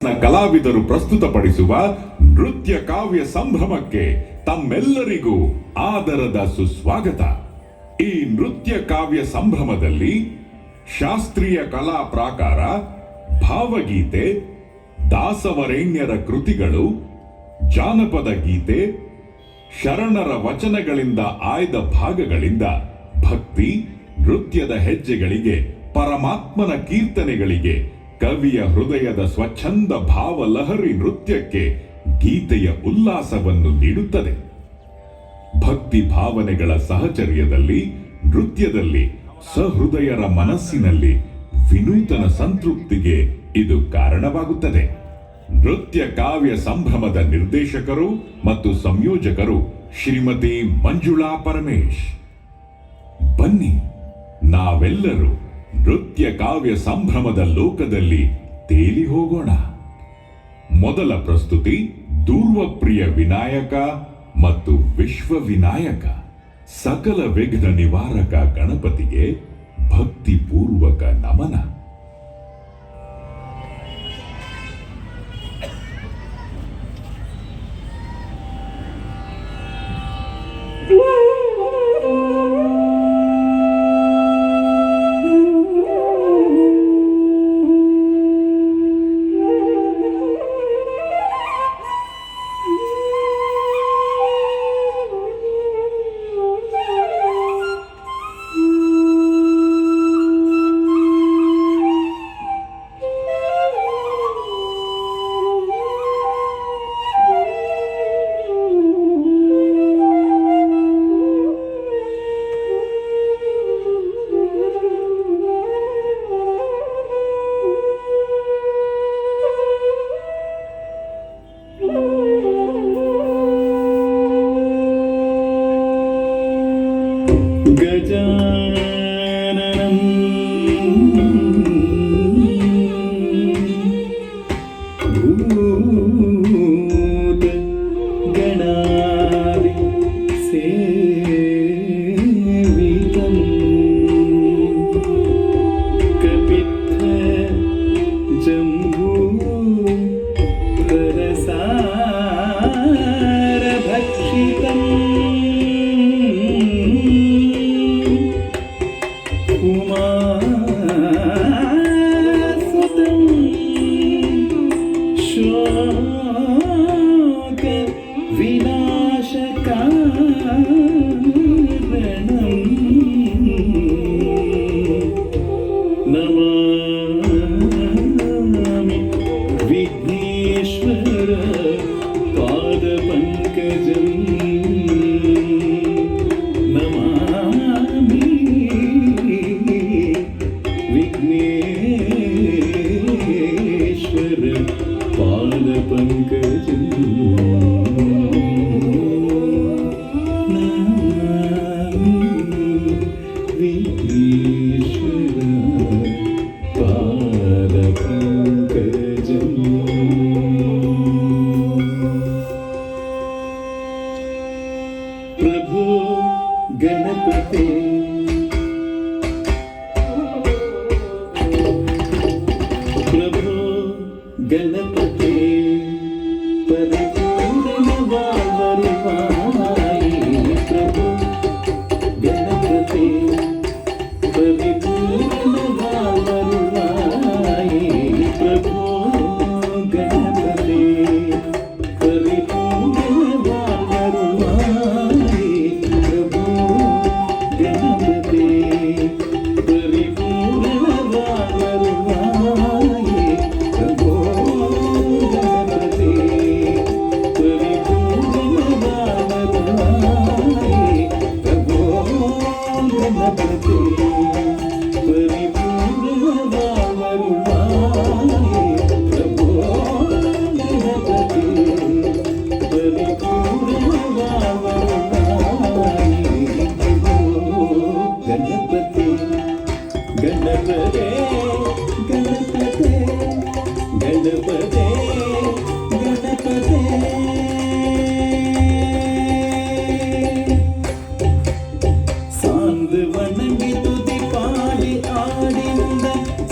ಕಲಾವಿದರು ಪ್ರಸ್ತುತಪಡಿಸುವ ನೃತ್ಯ ಕಾವ್ಯ ಸಂಭ್ರಮಕ್ಕೆ ತಮ್ಮೆಲ್ಲರಿಗೂ ಆದರದ ಸುಸ್ವಾಗತ. ಈ ನೃತ್ಯ ಕಾವ್ಯ ಸಂಭ್ರಮದಲ್ಲಿ ಶಾಸ್ತ್ರೀಯ ಕಲಾ ಪ್ರಾಕಾರ, ಭಾವಗೀತೆ, ದಾಸವರೇಣ್ಯರ ಕೃತಿಗಳು, ಜಾನಪದ ಗೀತೆ, ಶರಣರ ವಚನಗಳಿಂದ ಆಯ್ದ ಭಾಗಗಳಿಂದ ಭಕ್ತಿ ನೃತ್ಯದ ಹೆಜ್ಜೆಗಳಿಗೆ, ಪರಮಾತ್ಮನ ಕೀರ್ತನೆಗಳಿಗೆ, ಕವಿಯ ಹೃದಯದ ಸ್ವಚ್ಛಂದ ಭಾವಲಹರಿ ನೃತ್ಯಕ್ಕೆ ಗೀತೆಯ ಉಲ್ಲಾಸವನ್ನು ನೀಡುತ್ತದೆ. ಭಕ್ತಿ ಭಾವನೆಗಳ ಸಹಚರ್ಯದಲ್ಲಿ, ನೃತ್ಯದಲ್ಲಿ ಸಹೃದಯರ ಮನಸ್ಸಿನಲ್ಲಿ ವಿನೂತನ ಸಂತೃಪ್ತಿಗೆ ಇದು ಕಾರಣವಾಗುತ್ತದೆ. ನೃತ್ಯ ಕಾವ್ಯ ಸಂಭ್ರಮದ ನಿರ್ದೇಶಕರು ಮತ್ತು ಸಂಯೋಜಕರು ಶ್ರೀಮತಿ ಮಂಜುಳಾ ಪರಮೇಶ್. ಬನ್ನಿ, ನಾವೆಲ್ಲರೂ ನೃತ್ಯ ಕಾವ್ಯ ಸಂಭ್ರಮದ ಲೋಕದಲ್ಲಿ ತೇಲಿ ಹೋಗೋಣ. ಮೊದಲ ಪ್ರಸ್ತುತಿ ದೂರ್ವಪ್ರಿಯ ವಿನಾಯಕ ಮತ್ತು ವಿಶ್ವ ವಿನಾಯಕ, ಸಕಲ ವಿಘ್ನ ನಿವಾರಕ ಗಣಪತಿಗೆ ಭಕ್ತಿಪೂರ್ವಕ ನಮನ.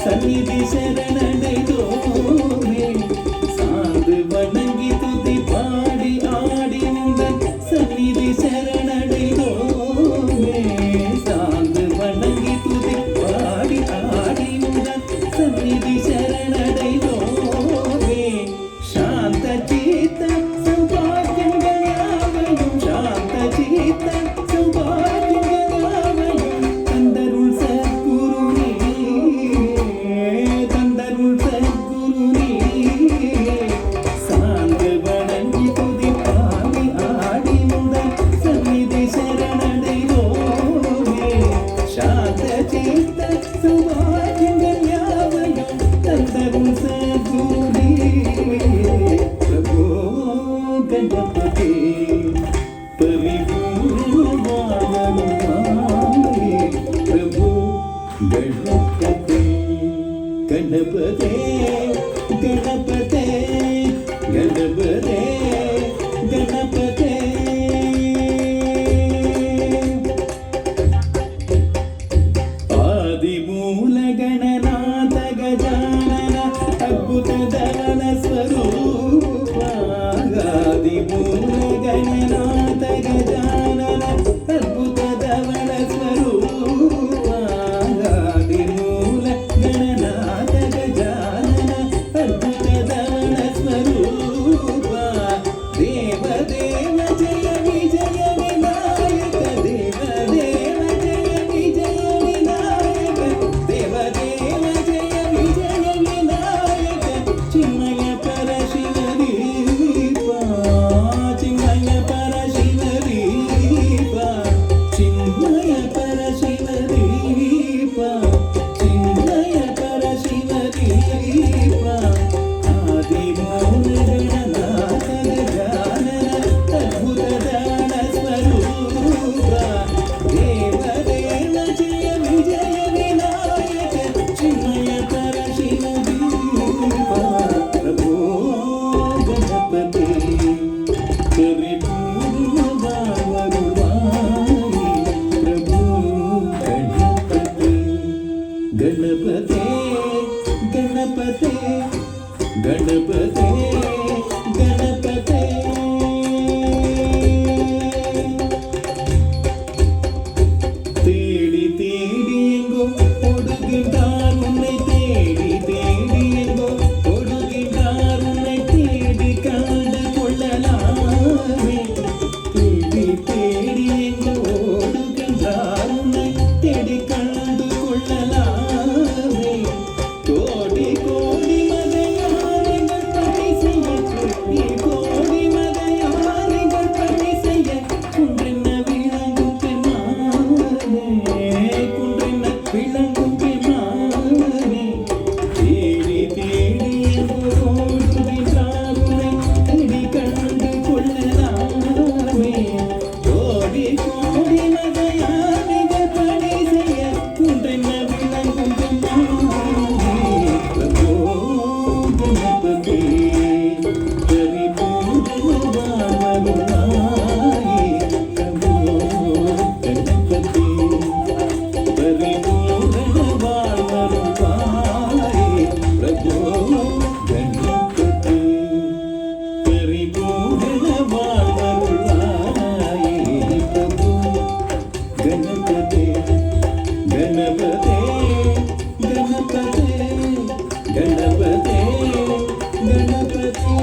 ಸನ್ನಿಧಿ ಶರಣಡೆದೋರೆ ಗಣಪತಿ ಪರಿಪೂರ್ಣ ಪ್ರಭು ಗಣಪತಿ ಗಣಪತಿ ಗಣಪತಿ ಗಣಪತಿ ಗಣಪತಿ ಆದಿಮೂಲ ಗಣನಾಥ ಗಜಾನನ ಅದ್ಭುತದವನ ಸ್ವರೂಪ ಆದಿಮೂಲ ಗಣನಾಥ ಗಜಾನನ ಅದ್ಭುತದವನ ಸ್ವರೂಪ ಆದಿಮೂಲ ಗಣನಾಥ ಗಜಾನನ ಅದ್ಭುತದವನ ಸ್ವರೂಪ ದೇವ ದೇವ ಜಯ ವಿಜಯ ವಿನಾಯಕ ದೇವ ದೇವ ಜಯ ವಿಜಯ ವಿನಾಯಕ ದೇವ ದೇವ ಜಯ ವಿಜಯ ವಿನಾಯಕ ಚಿನ್ಮಯ ಪರ ಶಿವದೀಪ ಚಿನ್ಮಯ ಪರ ಶಿವದೀಪ ಚಿನ್ಮಯ ಪರ ಶಿವದೀಪ ಚಿನ್ಮಯ ಪರ ಶಿವದೀಪ ಆದಿಮೂಲ ಗಣನಾಥ ಗಜಾನನ ಅದ್ಭುತದಾನ ಸ್ವರೂಪ ದೇವ ದೇವ ಜಯ ವಿಜಯ ವಿನಾಯಕ ಚಿನ್ಮಯ ಪರ ಶಿವದೀಪ ಪ್ರಭೋ ಗಣಪತಿ ಪರಿಪೂರ್ಣವಾಗುವಾಯಿ ಪ್ರಭೋ ಗಣಪತಿ ಗಣಪತಿ ಗಣಪತಿ ಗಣಪತಿ ಗಣಪತಿ தேடி தேடி எங்கோ ஓடுகின்றார் உன்னை தேடி தேடி எங்கோ ஓடுகின்றார் உன்னை தேடி கண்டு கொள்ளலாமே தேடி தேடி எங்கோ ஓடுகின்றார் உன்னை தேடி கண்டு கொள்ளலாமே கோடி கோடி மதையானைகள் பணி செய்ய கோடி கோடி மதையானைகள் பணி செய்ய குன்றென்ன விளங்கும் பெருமானே குன்றென்ன விளங்கும் பெருமானே தேடி தேடி எங்கோ ஓடுகின்றார் உன்னை தேடி கண்டு கொள்ளலாமே கோடி கோடி மதையானைகள் பணி செய்ய குன்றென்ன விளங்கும் பெருமானே பிரபோ கணபதி பரிபூர்ணவாமருளாயே பிரபோ கணபதி பரிபூர்ணவாமருளாயே பிரபோ கணபதி பரிபூர்ணவாமருளாயே பிரபோ கணபதி ಗಣಪತಿ ಗಣಪತಿ ಗಣಪತಿ ಗಣಪತಿ